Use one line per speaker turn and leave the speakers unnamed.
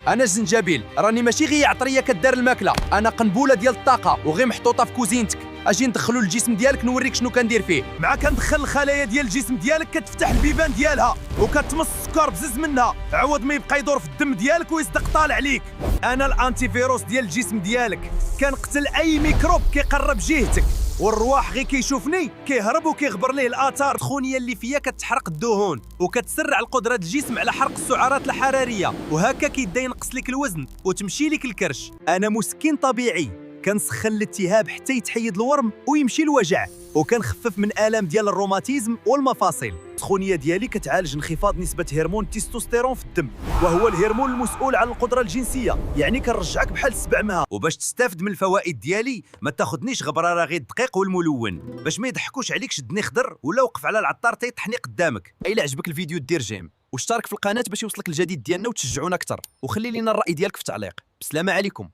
انا الزنجبيل راني ماشي غير عطريه كدار الماكله، انا قنبوله ديال الطاقه وغير محطوطه في كوزينتك. اجي ندخلو للجسم ديالك نوريك شنو كندير فيه. مع كندخل الخلايا ديال الجسم ديالك كتفتح البيبان ديالها وكتمص السكر بزز منها عوض ما يبقى يدور في الدم ديالك ويصدق طالع عليك. انا الانتي فيروس ديال الجسم ديالك، كنقتل اي ميكروب كيقرب جهتك، والرواح غير كيشوفني كيهرب وكيغبر ليه الاثار السخونيه اللي فيا كتحرق الدهون وكتسرع القدره ديال الجسم على حرق السعرات الحراريه، وهكا كيبدا ينقص لك الوزن وتمشي لك الكرش. انا مسكن طبيعي، كنسخن الالتهاب حتى يتحيد الورم ويمشي الوجع، وكنخفف من الام ديال الروماتيزم والمفاصل. السخونيه ديالي كتعالج انخفاض نسبه هرمون التستوستيرون في الدم، وهو الهرمون المسؤول عن القدره الجنسيه، يعني كنرجعك بحال السبع. وباش تستافد من الفوائد ديالي ما تاخذنيش غبره غير الدقيق والملون، باش ما يضحكوش عليك شدني خضر ولا وقف على العطار تيطحني قدامك. الا عجبك الفيديو دير جيم واشترك في القناه باش يوصلك الجديد ديالنا وتشجعونا اكثر، وخلي لينا الراي ديالك في التعليق. بسلامه عليكم.